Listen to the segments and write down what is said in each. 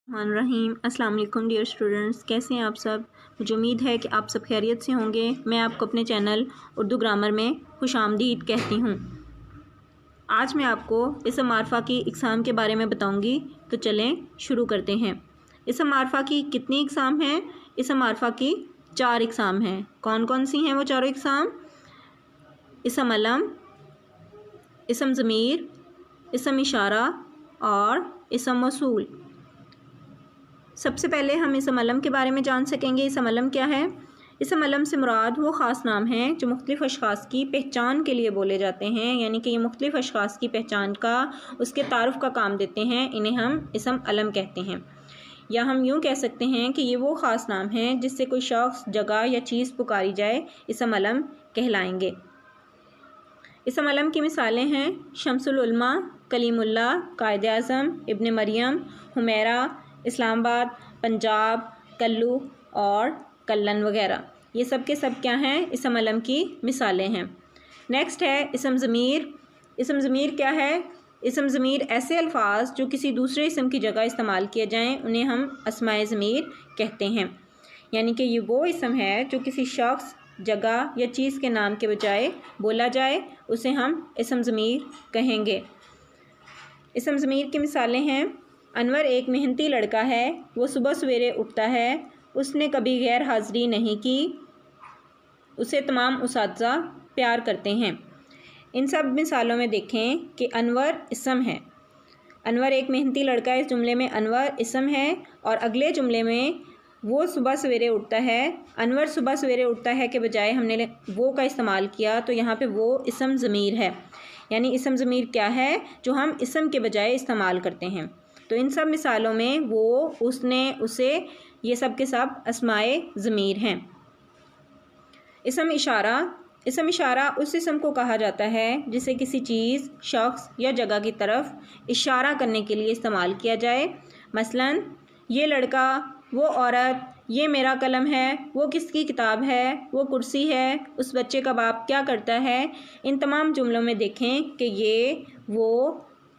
रहीम अस्सलाम वालेकुम dear students, कैसे हैं आप सब। मुझे उम्मीद है कि आप सब खैरियत से होंगे। मैं आपको अपने चैनल उर्दू ग्रामर में खुशामदीद कहती हूँ। आज मैं आपको इसम मारफा की इक़साम के बारे में बताऊँगी, तो चलें शुरू करते हैं। इसम मारफा की कितनी इक़साम हैं? इसम मारफा की 4 इक़साम हैं। कौन कौन सी हैं वो चारों इक़साम? इसम अलम, इसम ज़मीर, इसम इशारा और इसम मौसूल। सबसे पहले हम इसम अलम के बारे में जान सकेंगे। इसम अलम क्या है? इसम अलम से मुराद वो ख़ास नाम हैं जो मुख्तलिफ़ अशख़ास की पहचान के लिए बोले जाते हैं, यानी कि ये मुख्तलिफ़ अशख़ास की पहचान का, उसके तारुफ़ का काम देते हैं। इन्हें हम इसम अलम कहते हैं। या हम यूँ कह सकते हैं कि ये वो ख़ास नाम हैं जिससे कोई शख्स, जगह या चीज़ पुकारी जाए, इसम अलम कहलाएंगे। इसम अलम की मिसालें हैं शम्सुल उलमा, कलीमुल्लाह, कायद आज़म, इब्न मरियम, हुमैरा, इस्लामाबाद, पंजाब, कल्लू और कल्लन वगैरह। ये सब के सब क्या हैं? इसम अलम की मिसालें हैं। नेक्स्ट है इसम ज़मीर। इसम ज़मीर क्या है? इसम ज़मीर ऐसे अल्फाज जो किसी दूसरे इसम की जगह इस्तेमाल किए जाएं, उन्हें हम अस्माए ज़मीर कहते हैं। यानी कि ये वो इसम है जो किसी शख्स, जगह या चीज़ के नाम के बजाय बोला जाए, उसे हम इसम ज़मीर कहेंगे। इसम ज़मीर की मिसालें हैं अनवर एक मेहनती लड़का है, वो सुबह सवेरे उठता है, उसने कभी गैर हाज़िरी नहीं की, उसे तमाम उसातिज़ा प्यार करते हैं। इन सब मिसालों में देखें कि अनवर इसम है। अनवर एक मेहनती लड़का है, इस जुमले में अनवर इसम है, और अगले जुमले में वो सुबह सवेरे उठता है। अनवर सुबह सवेरे उठता है के बजाय हमने वो का इस्तेमाल किया, तो यहाँ पे वो इसम ज़मीर है। यानी इसम ज़मीर क्या है? जो हम इसम के बजाय इस्तेमाल करते हैं। तो इन सब मिसालों में वो, उसने, उसे, ये सब के सब अस्माए ज़मीर हैं। इसम इशारा। इसम इशारा उस इसम को कहा जाता है जिसे किसी चीज़, शख्स या जगह की तरफ इशारा करने के लिए इस्तेमाल किया जाए। मसलन ये लड़का, वो औरत, ये मेरा कलम है, वो किसकी किताब है, वो कुर्सी है, उस बच्चे का बाप क्या करता है। इन तमाम जुमलों में देखें कि ये, वो,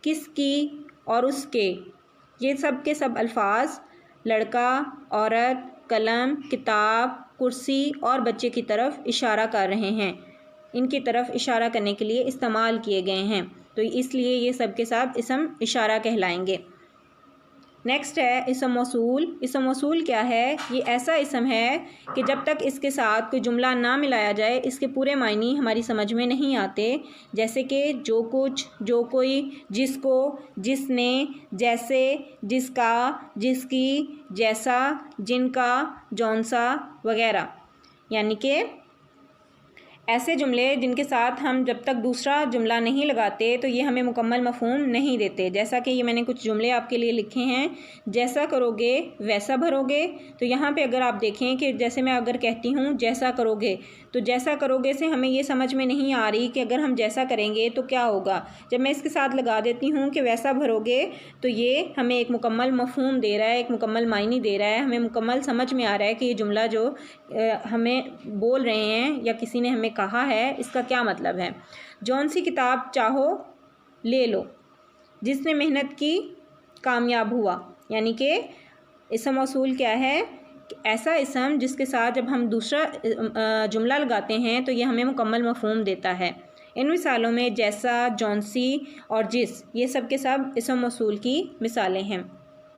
किसकी और उसके, ये सब के सब अल्फाज लड़का, औरत, कलम, किताब, कुर्सी और बच्चे की तरफ इशारा कर रहे हैं, इनकी तरफ इशारा करने के लिए इस्तेमाल किए गए हैं, तो इसलिए ये सब के सब इसम इशारा कहलाएंगे। नेक्स्ट है इसम मौसूल। इसम मौसूल क्या है? ये ऐसा इसम है कि जब तक इसके साथ कोई जुमला ना मिलाया जाए, इसके पूरे मायने हमारी समझ में नहीं आते। जैसे कि जो कुछ, जो कोई, जिसको, जिसने, जैसे, जिसका, जिसकी, जैसा, जिनका, जौनसा वगैरह। यानी कि ऐसे जुमले जिनके साथ हम जब तक दूसरा जुमला नहीं लगाते तो ये हमें मुकम्मल मफ़हूम नहीं देते। जैसा कि ये मैंने कुछ जुमले आपके लिए लिखे हैं। जैसा करोगे वैसा भरोगे। तो यहाँ पे अगर आप देखें कि जैसे मैं अगर कहती हूँ जैसा करोगे, तो जैसा करोगे से हमें ये समझ में नहीं आ रही कि अगर हम जैसा करेंगे तो क्या होगा। जब मैं इसके साथ लगा देती हूँ कि वैसा भरोगे, तो ये हमें एक मुकम्मल मफ़हूम दे रहा है, एक मुकम्मल मायने दे रहा है। हमें मुकम्मल समझ में आ रहा है कि ये जुमला जो हमें बोल रहे हैं या किसी ने हमें कहा है, इसका क्या मतलब है। जौन सी किताब चाहो ले लो, जिसने मेहनत की कामयाब हुआ। यानी कि इसम मौसूल क्या है? ऐसा इसम जिसके साथ जब हम दूसरा जुमला लगाते हैं तो ये हमें मुकम्मल मफ़हूम देता है। इन मिसालों में जैसा, जौन सी और जिस, ये सब के सब इसम मौसूल की मिसालें हैं।